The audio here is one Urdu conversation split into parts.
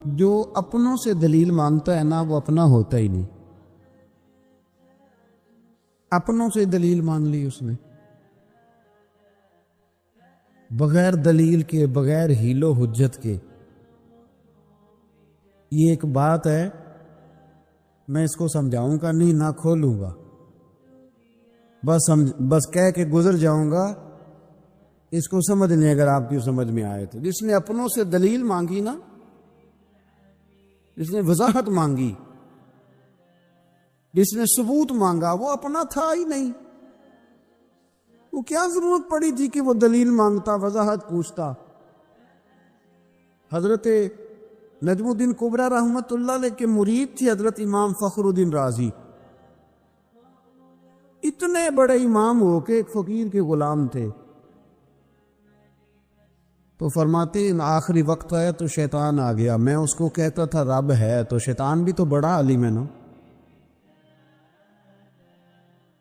جو اپنوں سے دلیل مانگتا ہے نا وہ اپنا ہوتا ہی نہیں. اپنوں سے دلیل مانگ لی اس نے، بغیر دلیل کے، بغیر حیل و حجت کے. یہ ایک بات ہے، میں اس کو سمجھاؤں گا نہیں، نہ کھولوں گا، بس کہہ کے گزر جاؤں گا. اس کو سمجھ لیں اگر آپ کی سمجھ میں آئے تو. جس نے اپنوں سے دلیل مانگی نا، جس نے وضاحت مانگی، جس نے ثبوت مانگا، وہ اپنا تھا ہی نہیں. وہ کیا ضرورت پڑی تھی کہ وہ دلیل مانگتا، وضاحت پوچھتا. حضرت نجم الدین کبریٰ رحمۃ اللہ علیہ کے مرید تھے حضرت امام فخر الدین رازی. اتنے بڑے امام ہو کے ایک فقیر کے غلام تھے. تو فرماتے ہیں آخری وقت آیا تو شیطان آ گیا. میں اس کو کہتا تھا رب ہے، تو شیطان بھی تو بڑا عالم ہے نا،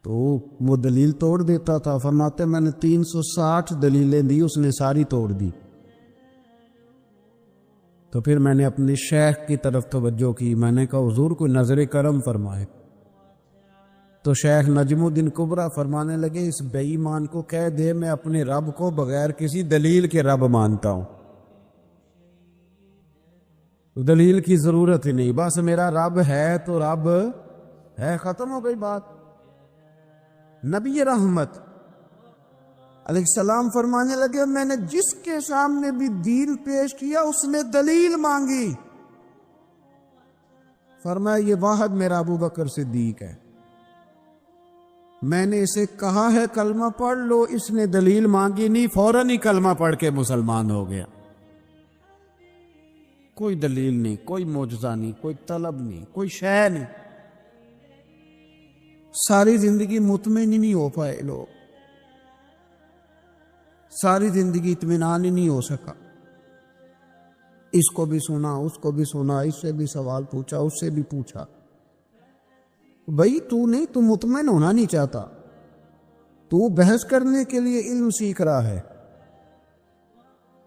تو وہ دلیل توڑ دیتا تھا. فرماتے میں نے 360 دلیلیں دی، اس نے ساری توڑ دی. تو پھر میں نے اپنے شیخ کی طرف توجہ کی. میں نے کہا حضور کوئی نظر کرم فرمائے. تو شیخ نجم الدین کبریٰ فرمانے لگے اس بے ایمان کو کہہ دے میں اپنے رب کو بغیر کسی دلیل کے رب مانتا ہوں، دلیل کی ضرورت ہی نہیں، بس میرا رب ہے تو رب ہے، ختم ہو گئی بات. نبی رحمت علیہ السلام فرمانے لگے میں نے جس کے سامنے بھی دین پیش کیا اس نے دلیل مانگی. فرمایا یہ واحد میرا ابو بکر صدیق ہے. میں نے اسے کہا ہے کلمہ پڑھ لو، اس نے دلیل مانگی نہیں، فوراً ہی کلمہ پڑھ کے مسلمان ہو گیا. کوئی دلیل نہیں، کوئی معجزہ نہیں، کوئی طلب نہیں، کوئی شے نہیں. ساری زندگی مطمئن ہی نہیں ہو پائے لوگ، ساری زندگی اطمینان ہی نہیں ہو سکا. اس کو بھی سنا، اس کو بھی سنا، اس سے بھی سوال پوچھا، اس سے بھی پوچھا. بھائی تو نہیں، تو مطمئن ہونا نہیں چاہتا، تو بحث کرنے کے لیے علم سیکھ رہا ہے.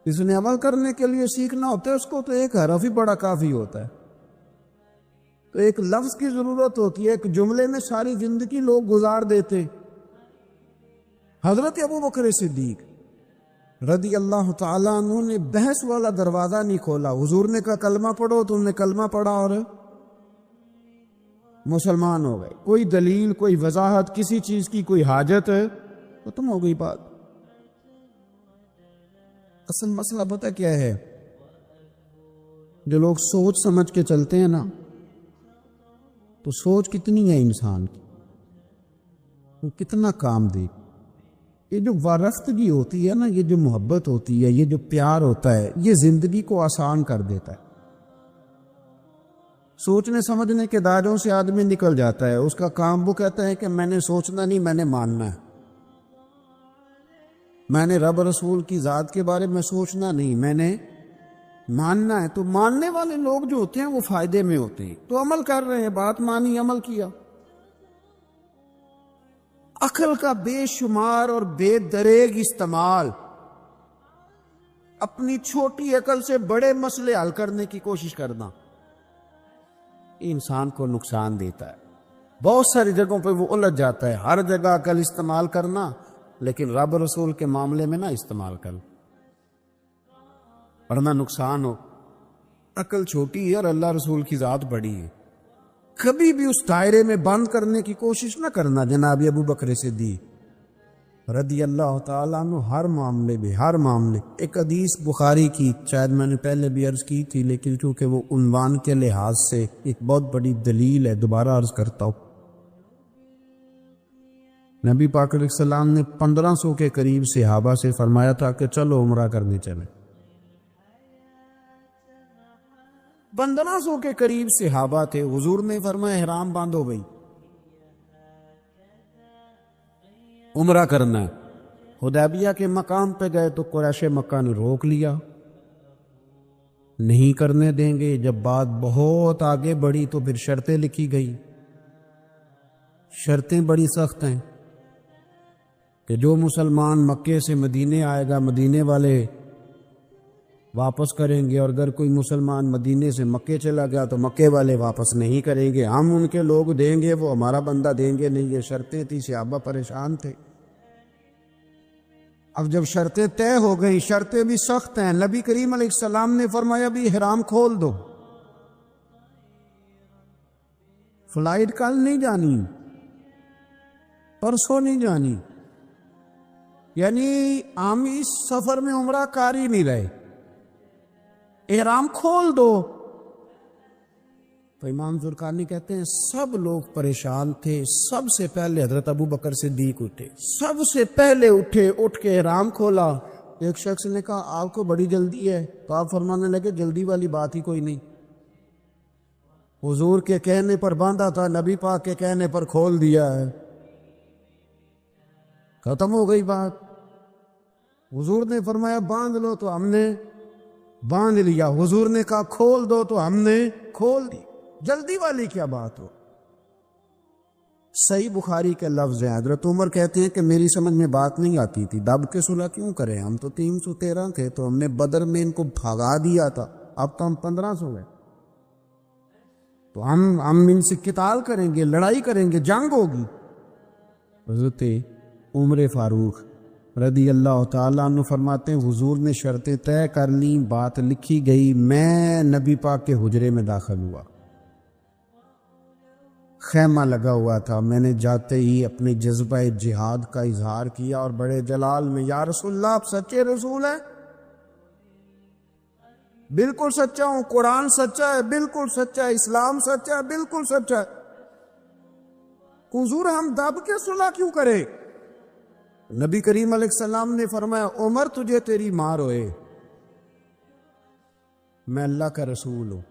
اس نے عمل کرنے کے لیے سیکھنا ہوتا ہے، اس کو تو ایک حرف ہی بڑا کافی ہوتا ہے. تو ایک لفظ کی ضرورت ہوتی ہے، ایک جملے میں ساری زندگی لوگ گزار دیتے. حضرت ابو بکر صدیق رضی اللہ تعالیٰ عنہ نے بحث والا دروازہ نہیں کھولا. حضور نے کہا کلمہ پڑھو تو انہوں نے کلمہ پڑھا اور مسلمان ہو گئے. کوئی دلیل، کوئی وضاحت، کسی چیز کی کوئی حاجت ہے، ختم ہو گئی بات. اصل مسئلہ پتہ کیا ہے، جو لوگ سوچ سمجھ کے چلتے ہیں نا، تو سوچ کتنی ہے انسان کی، وہ کتنا کام دے. یہ جو وارفتگی ہوتی ہے نا، یہ جو محبت ہوتی ہے، یہ جو پیار ہوتا ہے، یہ زندگی کو آسان کر دیتا ہے. سوچنے سمجھنے کے دائروں سے آدمی نکل جاتا ہے. اس کا کام وہ کہتا ہے کہ میں نے سوچنا نہیں، میں نے ماننا ہے. میں نے رب رسول کی ذات کے بارے میں سوچنا نہیں، میں نے ماننا ہے. تو ماننے والے لوگ جو ہوتے ہیں وہ فائدے میں ہوتے ہیں. تو عمل کر رہے ہیں، بات مانی، عمل کیا. عقل کا بے شمار اور بے دریغ استعمال، اپنی چھوٹی عقل سے بڑے مسئلے حل کرنے کی کوشش کرنا، انسان کو نقصان دیتا ہے. بہت ساری جگہوں پہ وہ الجھ جاتا ہے. ہر جگہ عقل استعمال کرنا، لیکن رب رسول کے معاملے میں نہ استعمال کر، ورنہ نقصان ہو. عقل چھوٹی ہے اور اللہ رسول کی ذات بڑی ہے. کبھی بھی اس دائرے میں بند کرنے کی کوشش نہ کرنا. جناب ابو بکر صدیق رضی اللہ تعالیٰ عنہ ہر معاملے میں، ہر معاملے. ایک حدیث بخاری کی، شاید میں نے پہلے بھی عرض کی تھی، لیکن چونکہ وہ عنوان کے لحاظ سے ایک بہت بڑی دلیل ہے، دوبارہ عرض کرتا ہوں. نبی پاک علیہ السلام نے 1500 کے قریب صحابہ سے فرمایا تھا کہ چلو عمرہ کرنے چلیں. 1500 کے قریب صحابہ تھے. حضور نے فرمایا احرام باندھ ہو گئی، عمرہ کرنا ہے. حدیبیہ کے مقام پہ گئے تو قریش مکہ نے روک لیا، نہیں کرنے دیں گے. جب بات بہت آگے بڑھی تو پھر شرطیں لکھی گئی. شرطیں بڑی سخت ہیں کہ جو مسلمان مکے سے مدینے آئے گا، مدینے والے واپس کریں گے، اور اگر کوئی مسلمان مدینے سے مکے چلا گیا تو مکے والے واپس نہیں کریں گے، ہم ان کے لوگ دیں گے، وہ ہمارا بندہ دیں گے نہیں۔ یہ شرطیں تھی، صحابہ پریشان تھے۔ اب جب شرطیں طے ہو گئیں، شرطیں بھی سخت ہیں، نبی کریم علیہ السلام نے فرمایا بھی احرام کھول دو، فلائٹ کل نہیں جانی، پرسوں نہیں جانی، یعنی ہم اس سفر میں عمرہ کر ہی نہیں رہے، احرام کھول دو۔ تو امام زرقانی کہتے ہیں سب لوگ پریشان تھے، سب سے پہلے حضرت ابو بکر صدیق اٹھے، سب سے پہلے اٹھے، اٹھ کے احرام کھولا۔ ایک شخص نے کہا آپ کو بڑی جلدی ہے، تو آپ فرمانے لگے جلدی والی بات ہی کوئی نہیں، حضور کے کہنے پر باندھا تھا، نبی پاک کے کہنے پر کھول دیا ہے، ختم ہو گئی بات۔ حضور نے فرمایا باندھ لو تو ہم نے باندھ لیا، حضور نے کہا کھول دو تو ہم نے کھول دی، جلدی والی کیا بات ہو۔ صحیح بخاری کے لفظ ہیں، حضرت عمر کہتے ہیں کہ میری سمجھ میں بات نہیں آتی تھی، دب کے صلح کیوں کریں، ہم تو 313 تھے، تو ہم نے بدر میں ان کو بھگا دیا تھا، اب تو ہم 1500 ہیں، تو ہم ان سے قتال کریں گے، لڑائی کریں گے، جنگ ہوگی۔ حضرت عمر فاروق رضی اللہ تعالیٰ عنہ فرماتے ہیں حضور نے شرطیں طے کر لیں، بات لکھی گئی، میں نبی پاک کے حجرے میں داخل ہوا، خیمہ لگا ہوا تھا، میں نے جاتے ہی اپنے جذبہ جہاد کا اظہار کیا اور بڑے جلال میں، یا رسول اللہ آپ سچے رسول ہیں؟ بالکل سچا ہوں، قرآن سچا ہے، بالکل سچا ہے، اسلام سچا ہے، بالکل سچا ہے، حضور ہم دب کے صلح کیوں کریں؟ نبی کریم علیہ السلام نے فرمایا عمر تجھے تیری ماں روئے، میں اللہ کا رسول ہوں،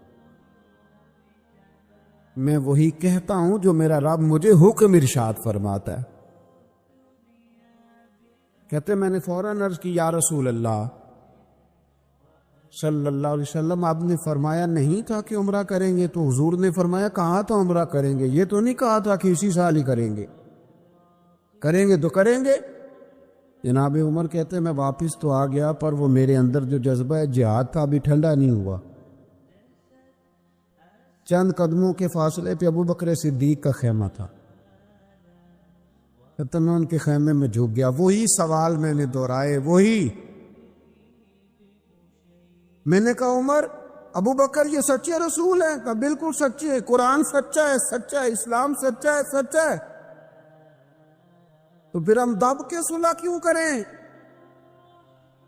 میں وہی کہتا ہوں جو میرا رب مجھے حکم ارشاد فرماتا ہے۔ کہتے میں نے فوراً عرض کی یا رسول اللہ صلی اللہ علیہ وسلم، آپ نے فرمایا نہیں تھا کہ عمرہ کریں گے؟ تو حضور نے فرمایا کہا تھا عمرہ کریں گے، یہ تو نہیں کہا تھا کہ اسی سال ہی کریں گے، کریں گے تو کریں گے۔ جناب عمر کہتے ہیں میں واپس تو آ گیا، پر وہ میرے اندر جو جذبہ جہاد تھا ابھی ٹھنڈا نہیں ہوا۔ چند قدموں کے فاصلے پہ ابو بکر صدیق کا خیمہ تھا، کہتے میں ان کے خیمے میں جھک گیا، وہی سوال میں نے دہرائے، وہی میں نے کہا عمر ابو بکر یہ سچے رسول ہیں؟ کہا بالکل سچے ہیں، قرآن سچا ہے، سچا ہے، اسلام سچا ہے، سچا ہے، تو پھر ہم دب کے صلح کیوں کریں؟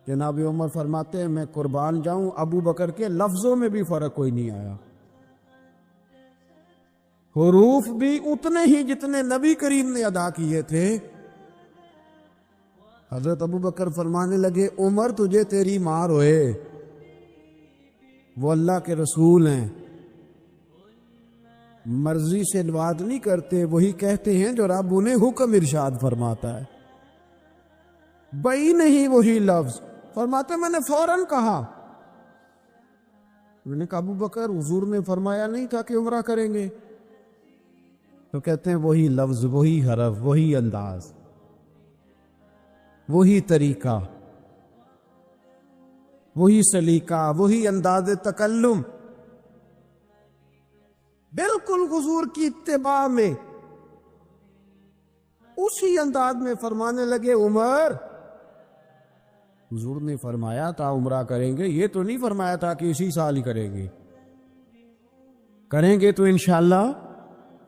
جناب عمر فرماتے ہیں میں قربان جاؤں ابو بکر کے لفظوں میں بھی فرق کوئی نہیں آیا، حروف بھی اتنے ہی جتنے نبی کریم نے ادا کیے تھے۔ حضرت ابو بکر فرمانے لگے عمر تجھے تیری ماں روئے، وہ اللہ کے رسول ہیں، مرضی سے بات نہیں کرتے، وہی کہتے ہیں جو رب انہیں حکم ارشاد فرماتا ہے، بئی نہیں وہی لفظ۔ فرماتے میں نے فوراً کہا، میں نے کہا ابو بکر حضور نے فرمایا نہیں تھا کہ عمرہ کریں گے؟ تو کہتے ہیں وہی لفظ، وہی حرف، وہی انداز، وہی طریقہ، وہی سلیقہ، وہی انداز تکلم، بالکل حضور کی اتباع میں اسی انداز میں فرمانے لگے عمر حضور نے فرمایا تھا عمرہ کریں گے، یہ تو نہیں فرمایا تھا کہ اسی سال ہی کریں گے، کریں گے تو انشاءاللہ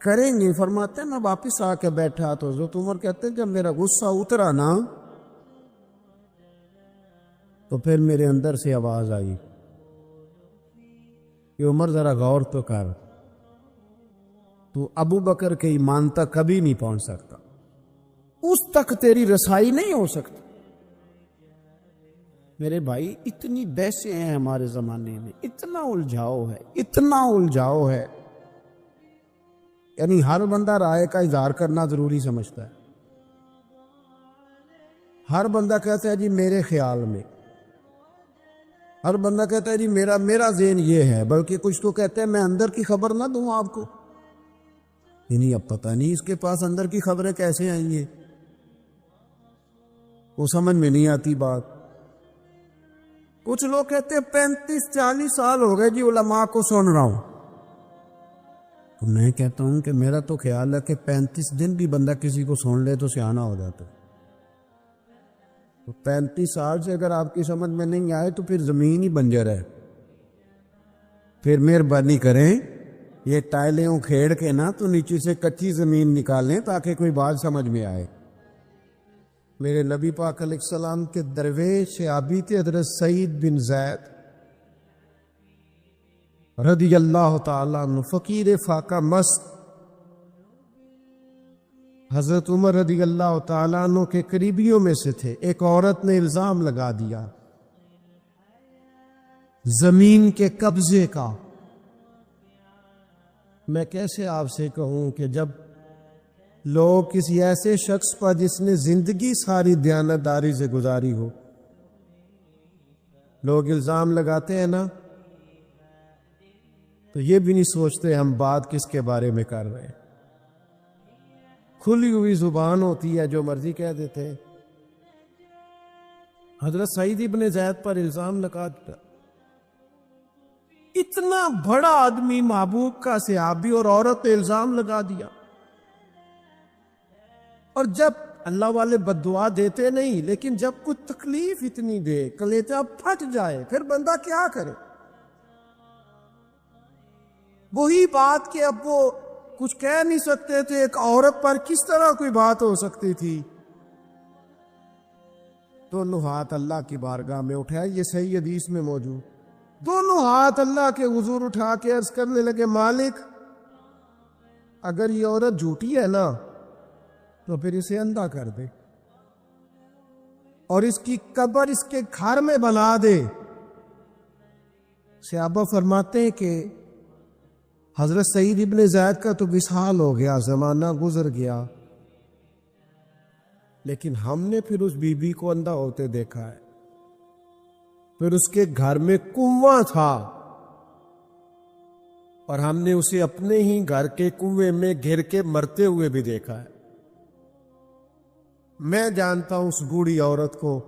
کریں گے۔ فرماتے ہیں میں واپس آ کے بیٹھا تو حضرت عمر کہتے ہیں جب میرا غصہ اترا نا تو پھر میرے اندر سے آواز آئی کہ عمر ذرا غور تو کر، تو ابو بکر کے ایمان تک کبھی نہیں پہنچ سکتا، اس تک تیری رسائی نہیں ہو سکتی۔ میرے بھائی اتنی بحثیں ہیں ہمارے زمانے میں، اتنا الجھاؤ ہے، اتنا الجھاؤ ہے، یعنی ہر بندہ رائے کا اظہار کرنا ضروری سمجھتا ہے، ہر بندہ کہتا ہے جی میرے خیال میں، ہر بندہ کہتا ہے جی میرا ذہن یہ ہے، بلکہ کچھ تو کہتے ہیں میں اندر کی خبر نہ دوں آپ کو، یعنی اب پتہ نہیں اس کے پاس اندر کی خبریں کیسے آئیں گے، وہ سمجھ میں نہیں آتی بات۔ کچھ لوگ کہتے ہیں 35-40 سال ہو گئے جی علماء کو سن رہا ہوں. تو میں کہتا ہوں کہ میرا تو خیال ہے کہ 35 دن بھی بندہ کسی کو سن لے تو سیانہ ہو جاتا ہے. تو 35 سال سے اگر آپ کی سمجھ میں نہیں آئے تو پھر زمین ہی بنجر ہے. پھر مہربانی کریں یہ ٹائلیں اکھیڑ کے نا تو نیچے سے کچی زمین نکالیں تاکہ کوئی بات سمجھ میں آئے. میرے نبی پاک علیہ السلام کے درویش صحابی تھے حضرت سعید بن زید رضی اللہ تعالیٰ عنہ، فقیر فاقہ مست. حضرت عمر رضی اللہ تعالیٰ عنہ کے قریبیوں میں سے تھے. ایک عورت نے الزام لگا دیا زمین کے قبضے کا. میں کیسے آپ سے کہوں کہ جب لوگ کسی ایسے شخص پر جس نے زندگی ساری دیانتداری سے گزاری ہو، لوگ الزام لگاتے ہیں نا، تو یہ بھی نہیں سوچتے ہم بات کس کے بارے میں کر رہے ہیں. کھلی ہوئی زبان ہوتی ہے، جو مرضی کہہ دیتے ہیں. حضرت سعید ابن زید پر الزام لگا دیا. اتنا بڑا آدمی، محبوب کا صحابی، اور عورت نے الزام لگا دیا. اور جب اللہ والے بد دعا دیتے نہیں، لیکن جب کچھ تکلیف اتنی دے، کلیجہ پھٹ جائے، پھر بندہ کیا کرے؟ وہی بات کہ اب وہ کچھ کہہ نہیں سکتے تھے، ایک عورت پر کس طرح کوئی بات ہو سکتی تھی. دونوں ہاتھ اللہ کی بارگاہ میں اٹھایا، یہ صحیح حدیث میں موجود. دونوں ہاتھ اللہ کے حضور اٹھا کے عرض کرنے لگے، مالک اگر یہ عورت جھوٹی ہے نا تو پھر اسے اندھا کر دے اور اس کی قبر اس کے گھر میں بنا دے. صحابہ فرماتے ہیں کہ حضرت سعید ابن زید کا تو وصال ہو گیا، زمانہ گزر گیا، لیکن ہم نے پھر اس بی بی کو اندھا ہوتے دیکھا ہے. پھر اس کے گھر میں کنواں تھا اور ہم نے اسے اپنے ہی گھر کے کنویں میں گر کے مرتے ہوئے بھی دیکھا ہے. میں جانتا ہوں اس بوڑھی عورت کو،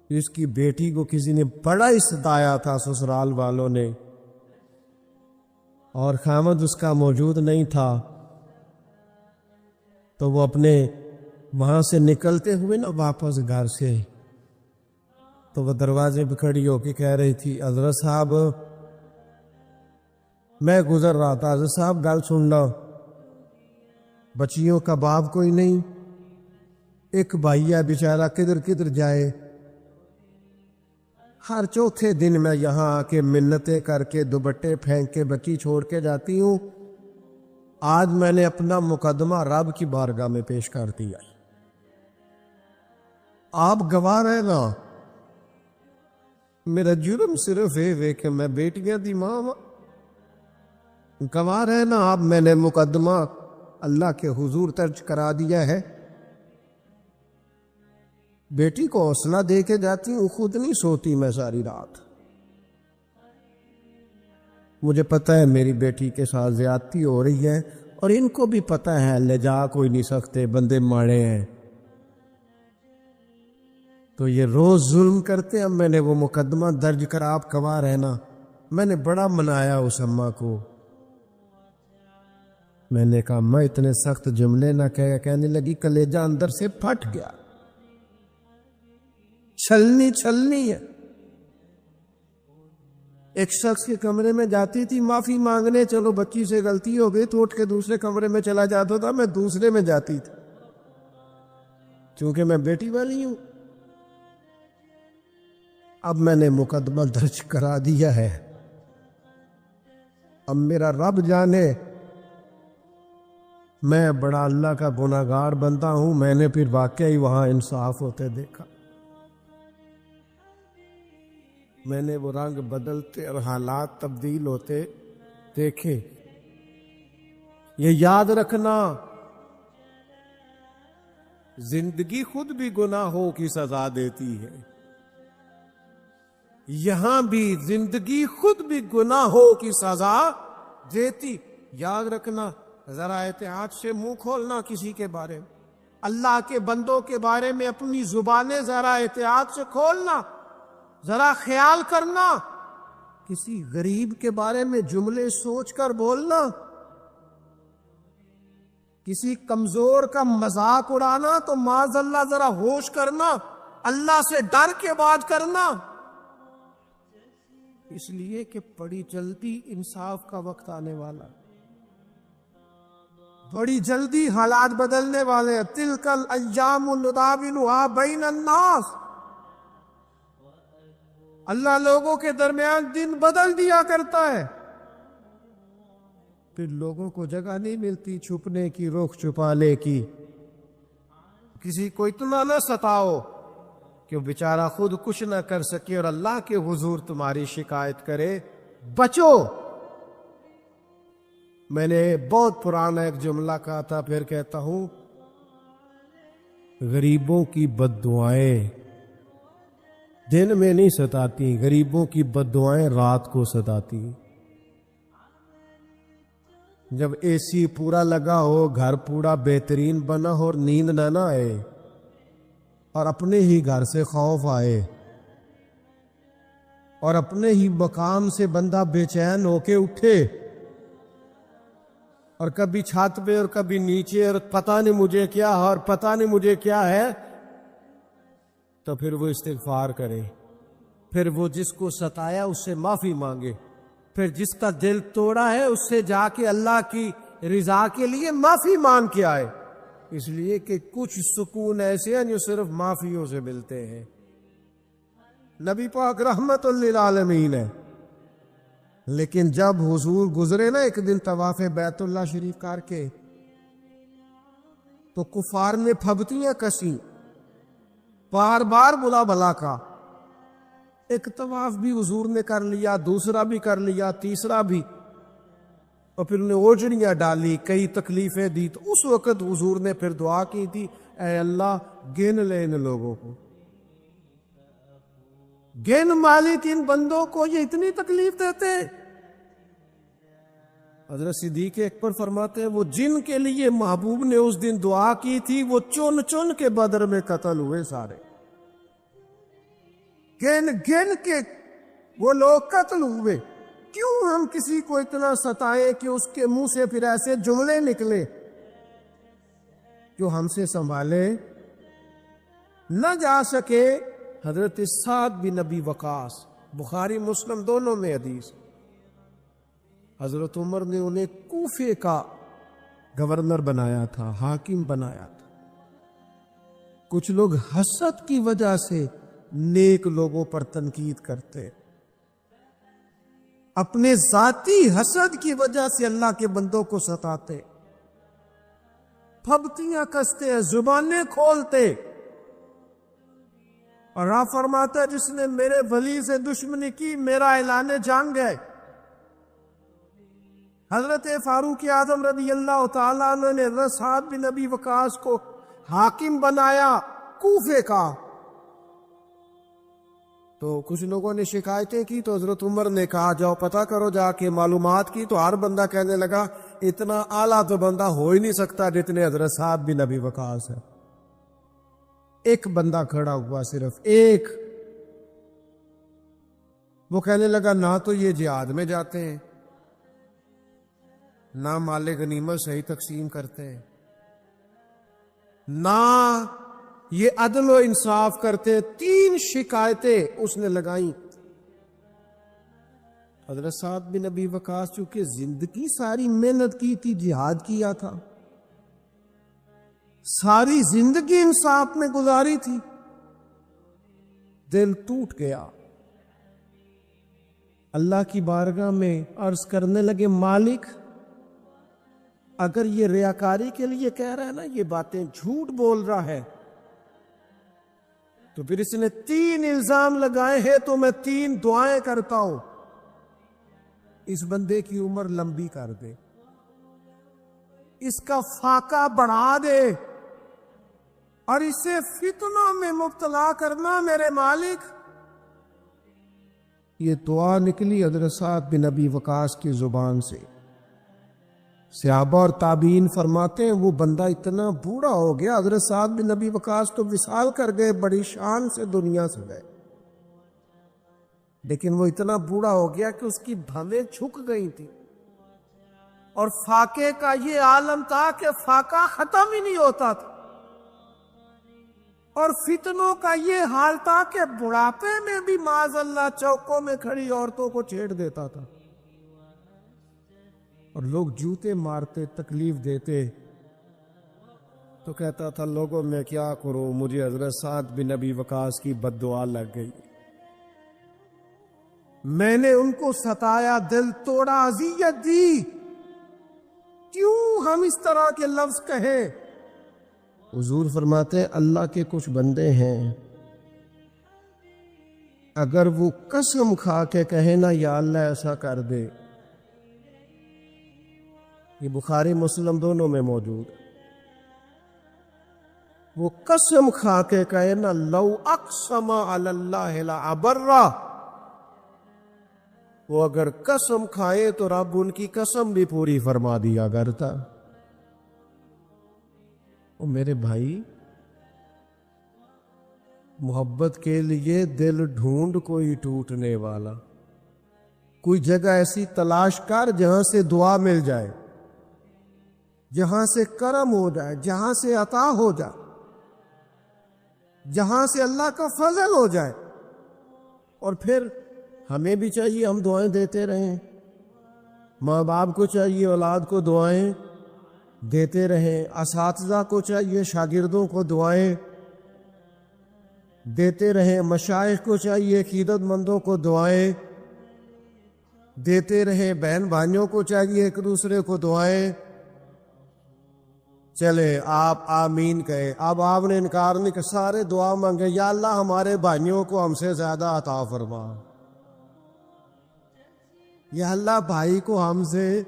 جس کی بیٹی کو کسی نے بڑا ہی ستایا تھا سسرال والوں نے، اور خامد اس کا موجود نہیں تھا، تو وہ اپنے وہاں سے نکلتے ہوئے نا واپس گھر سے، تو وہ دروازے پہ کھڑی ہو کے کہہ رہی تھی، حضرت صاحب میں گزر رہا تھا، حضرت صاحب گل سننا، بچیوں کا باپ کوئی نہیں، ایک بھائی ہے بیچارہ کدھر کدھر جائے، ہر چوتھے دن میں یہاں آ کے منتیں کر کے دوپٹے پھینک کے بچی چھوڑ کے جاتی ہوں. آج میں نے اپنا مقدمہ رب کی بارگاہ میں پیش کر دیا. آپ گواہ رہے نا، میرا جرم صرف ہے کہ میں بیٹیاں دی ماں ہوں. گواہ رہے نا آپ، میں نے مقدمہ اللہ کے حضور درج کرا دیا ہے. بیٹی کو حوصلہ دے کے جاتی ہوں، خود نہیں سوتی میں ساری رات. مجھے پتہ ہے میری بیٹی کے ساتھ زیادتی ہو رہی ہے، اور ان کو بھی پتہ ہے لے جا کوئی نہیں سکتے، بندے ماڑے ہیں، تو یہ روز ظلم کرتے. اب میں نے وہ مقدمہ درج کرا، آپ گواہ رہنا، میں نے بڑا منایا اس اماں کو. میں نے کہا میں اتنے سخت جملے نہ کہنے لگی، کلیجہ اندر سے پھٹ گیا. چھلنی ہے. ایک شخص کے کمرے میں جاتی تھی معافی مانگنے، چلو بچی سے غلطی ہو گئی تو اٹھ کے دوسرے کمرے میں چلا جاتا تھا، میں دوسرے میں جاتی تھی چونکہ میں بیٹی والی ہوں. اب میں نے مقدمہ درج کرا دیا ہے. اب میرا رب جانے میں بڑا اللہ کا گناہگار بندہ ہوں. میں نے پھر واقعی وہاں انصاف ہوتے دیکھا، میں نے وہ رنگ بدلتے اور حالات تبدیل ہوتے دیکھے. یہ یاد رکھنا، زندگی خود بھی گناہوں کی سزا دیتی ہے. یہاں بھی زندگی خود بھی گناہوں کی سزا دیتی. یاد رکھنا، ذرا احتیاط سے منہ کھولنا کسی کے بارے میں، اللہ کے بندوں کے بارے میں اپنی زبانیں ذرا احتیاط سے کھولنا. ذرا خیال کرنا، کسی غریب کے بارے میں جملے سوچ کر بولنا، کسی کمزور کا مذاق اڑانا تو معاذ اللہ ذرا ہوش کرنا، اللہ سے ڈر کے بات کرنا، اس لیے کہ بڑی جلدی انصاف کا وقت آنے والا، بڑی جلدی حالات بدلنے والے ہیں۔ تلک الایام نداولها بین الناس، اللہ لوگوں کے درمیان دن بدل دیا کرتا ہے، پھر لوگوں کو جگہ نہیں ملتی چھپنے کی، رخ چھپانے کی۔ کسی کو اتنا نہ ستاؤ کہ وہ بیچارہ خود کچھ نہ کر سکے اور اللہ کے حضور تمہاری شکایت کرے، بچو۔ میں نے بہت پرانا ایک جملہ کہا تھا، پھر کہتا ہوں، غریبوں کی بد دعائیں دن میں نہیں ستاتی، غریبوں کی بد دعائیں رات کو ستاتی۔ جب اے سی پورا لگا ہو، گھر پورا بہترین بنا ہو اور نیند نہ آئے اور اپنے ہی گھر سے خوف آئے اور اپنے ہی مقام سے بندہ بے چین ہو کے اٹھے اور کبھی چھت پہ اور کبھی نیچے اور پتہ نہیں مجھے کیا اور پتہ نہیں مجھے کیا ہے، تو پھر وہ استغفار کرے، پھر وہ جس کو ستایا اس سے معافی مانگے، پھر جس کا دل توڑا ہے اس سے جا کے اللہ کی رضا کے لیے معافی مانگ کے آئے، اس لیے کہ کچھ سکون ایسے ہیں جو صرف معافیوں سے ملتے ہیں۔ نبی پاک رحمت للعالمین ہے، لیکن جب حضور گزرے نا ایک دن طواف بیت اللہ شریف کر کے، تو کفار نے پھبتیاں کسی، بار بار بلا بلا کا، ایک طواف بھی حضور نے کر لیا، دوسرا بھی کر لیا، تیسرا بھی، اور پھر انہیں اوجڑیاں ڈالی، کئی تکلیفیں دی، تو اس وقت حضور نے پھر دعا کی تھی، اے اللہ گن لے ان لوگوں کو، گن مالک ان بندوں کو، یہ اتنی تکلیف دیتے ہیں۔ حضرت صدیق اکبر فرماتے ہیں، وہ جن کے لیے محبوب نے اس دن دعا کی تھی وہ چن چن کے بدر میں قتل ہوئے، سارے گن گن کے وہ لوگ قتل ہوئے۔ کیوں ہم کسی کو اتنا ستائیں کہ اس کے منہ سے پھر ایسے جملے نکلے جو ہم سے سنبھالے نہ جا سکے۔ حضرت سعد بن ابی وقاص، بخاری مسلم دونوں میں حدیث، حضرت عمر نے انہیں کوفے کا گورنر بنایا تھا، حاکم بنایا تھا۔ کچھ لوگ حسد کی وجہ سے نیک لوگوں پر تنقید کرتے، اپنے ذاتی حسد کی وجہ سے اللہ کے بندوں کو ستاتے، پھبتیاں کستے، زبانیں کھولتے، اور آپ فرماتا ہے جس نے میرے ولی سے دشمنی کی میرا اعلان جنگ ہے۔ حضرت فاروق اعظم رضی اللہ تعالیٰ عنہ نے حضرت سعد بن ابی وقاص کو حاکم بنایا کوفے کا، تو کچھ لوگوں نے شکایتیں کی، تو حضرت عمر نے کہا جاؤ پتہ کرو جا کے معلومات کی، تو ہر بندہ کہنے لگا اتنا اعلیٰ تو بندہ ہو ہی نہیں سکتا جتنے حضرت سعد بن ابی وقاص ہے۔ ایک بندہ کھڑا ہوا، صرف ایک، وہ کہنے لگا نہ تو یہ جہاد میں جاتے ہیں، نہ مال غنیمت صحیح تقسیم کرتے ہیں، نہ یہ عدل و انصاف کرتے۔ تین شکایتیں اس نے لگائیں۔ حضرت سعد بن ابی وقاص چونکہ زندگی ساری محنت کی تھی، جہاد کیا تھا، ساری زندگی انصاف میں گزاری تھی، دل ٹوٹ گیا، اللہ کی بارگاہ میں عرض کرنے لگے مالک اگر یہ ریاکاری کے لیے کہہ رہا ہے نا، یہ باتیں جھوٹ بول رہا ہے، تو پھر اس نے تین الزام لگائے ہیں، تو میں تین دعائیں کرتا ہوں، اس بندے کی عمر لمبی کر دے، اس کا فاقہ بڑھا دے، اور اسے فتنوں میں مبتلا کرنا میرے مالک۔ یہ دعا نکلی حضرت سعد بن ابی وقاص کی زبان سے۔ صحابہ اور تابعین فرماتے ہیں وہ بندہ اتنا بوڑھا ہو گیا، حضرت سعد بن ابی وقاص تو وصال کر گئے، بڑی شان سے دنیا سے گئے، لیکن وہ اتنا بوڑھا ہو گیا کہ اس کی بھویں جھک گئی تھی، اور فاقے کا یہ عالم تھا کہ فاقہ ختم ہی نہیں ہوتا تھا، اور فتنوں کا یہ حال تھا کہ بڑھاپے میں بھی معاذ اللہ چوکوں میں کھڑی عورتوں کو چھیڑ دیتا تھا، اور لوگ جوتے مارتے، تکلیف دیتے، تو کہتا تھا لوگوں میں کیا کروں، مجھے حضرت سعد بن ابی وقاص کی بد دعا لگ گئی، میں نے ان کو ستایا، دل توڑا، اذیت دی، کیوں ہم اس طرح کے لفظ کہیں؟ حضور فرماتے ہیں اللہ کے کچھ بندے ہیں اگر وہ قسم کھا کے کہیں نا یا اللہ ایسا کر دے، یہ بخاری مسلم دونوں میں موجود ہے، وہ قسم کھا کے کہے نا لو اقسم علی اللہ لابرہ، وہ اگر قسم کھائے تو رب ان کی قسم بھی پوری فرما دیا کرتا۔ او میرے بھائی، محبت کے لیے دل ڈھونڈ کوئی ٹوٹنے والا، کوئی جگہ ایسی تلاش کر جہاں سے دعا مل جائے، جہاں سے کرم ہو جائے، جہاں سے عطا ہو جائے، جہاں سے اللہ کا فضل ہو جائے۔ اور پھر ہمیں بھی چاہیے ہم دعائیں دیتے رہیں، ماں باپ کو چاہیے اولاد کو دعائیں دیتے رہیں، اساتذہ کو چاہیے شاگردوں کو دعائیں دیتے رہیں، مشائخ کو چاہیے عقیدت مندوں کو دعائیں دیتے رہیں، بہن بھائیوں کو چاہیے ایک دوسرے کو دعائیں۔ چلے آپ آمین کہے، اب آپ نے انکار نہیں کہ سارے دعا مانگے یا اللہ ہمارے بھائیوں کو ہم سے زیادہ عطا فرما، یا اللہ بھائی کو ہم سے،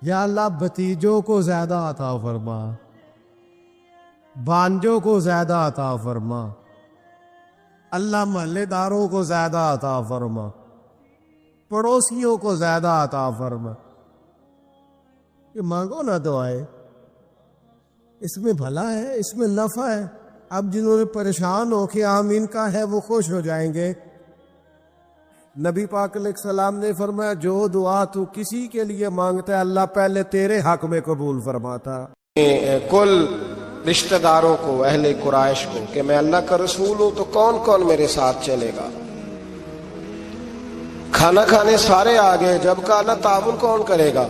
یا اللہ بھتیجوں کو زیادہ عطا فرما، بانجوں کو زیادہ عطا فرما، اللہ محلے داروں کو زیادہ عطا فرما، پڑوسیوں کو زیادہ عطا فرما۔ یہ مانگو نا دعائیں، اس میں بھلا ہے، اس میں نفع ہے۔ اب جنہوں نے پریشان ہو کے آمین کا ہے وہ خوش ہو جائیں گے۔ نبی پاک علیہ السلام نے فرمایا جو دعا تو کسی کے لیے مانگتا ہے اللہ پہلے تیرے حق میں قبول فرماتا۔ کل رشتہ داروں کو، اہل قریش کو کہ میں اللہ کا رسول ہوں تو کون کون میرے ساتھ چلے گا؟ کھانا کھانے سارے آ گئے، جب کہا نا تعاون کون کرے گا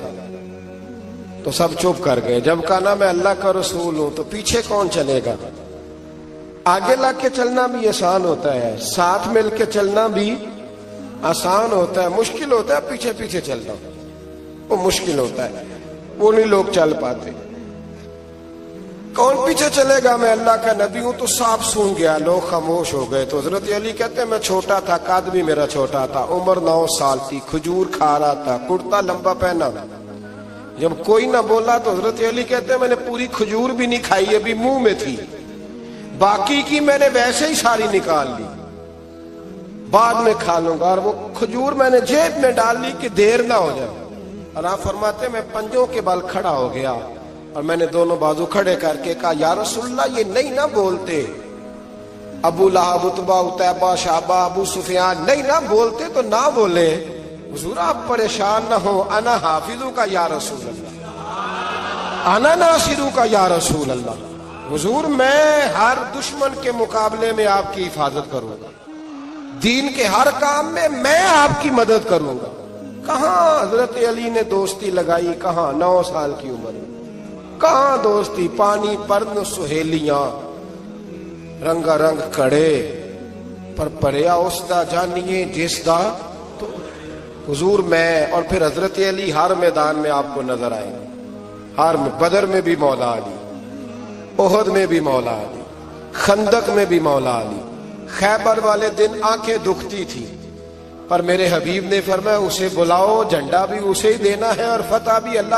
تو سب چپ کر گئے، جب کہا نا میں اللہ کا رسول ہوں تو پیچھے کون چلے گا؟ آگے لگ کے چلنا بھی آسان ہوتا ہے، ساتھ مل کے چلنا بھی آسان ہوتا ہے، مشکل ہوتا ہے پیچھے پیچھے چلنا، وہ مشکل ہوتا ہے، وہ نہیں لوگ چل پاتے۔ کون پیچھے چلے گا؟ میں اللہ کا نبی ہوں تو صاف سن گیا، لوگ خاموش ہو گئے۔ تو حضرت علی کہتے ہیں میں چھوٹا تھا، قد بھی میرا چھوٹا تھا، عمر 9 سال تھی، کھجور کھا رہا تھا، کرتا لمبا پہنا، جب کوئی نہ بولا تو حضرت علی کہتے ہیں میں نے پوری کھجور بھی نہیں کھائی، ابھی منہ میں تھی، باقی کی میں نے ویسے ہی ساری نکال لی، بعد میں کھا لوں گا، اور وہ کھجور میں نے جیب میں ڈال لی کہ دیر نہ ہو جائے۔ اور آپ فرماتے ہیں میں پنجوں کے بل کھڑا ہو گیا اور میں نے دونوں بازو کھڑے کر کے کہا یا رسول اللہ یہ نہیں نہ بولتے، ابو لہب، عتبہ، عتیبہ، شعبہ، ابو سفیان نہیں نہ بولتے تو نہ بولے، حضور آپ پریشان نہ ہو، انا حافظوں کا یا رسول اللہ، انا ناصروں کا یا رسول اللہ، حضور میں ہر دشمن کے مقابلے میں آپ کی حفاظت کروں گا، دین کے ہر کام میں آپ کی مدد کروں گا۔ کہاں حضرت علی نے دوستی لگائی، کہاں 9 سال کی عمر میں، کہاں دوستی، پانی پرن سہیلیاں، رنگا رنگ کڑے پر پریا اس دا جانیے جس دا، تو حضور میں اور پھر حضرت علی ہر میدان میں آپ کو نظر آئیں گے، ہر بدر میں بھی مولا علی، احد میں بھی مولا علی، خندق میں بھی مولا علی، خیبر والے دن آنکھیں دکھتی تھی پر میرے حبیب نے فرمایا اسے بلاؤ، جھنڈا بھی اسے ہی دینا ہے اور فتح بھی اللہ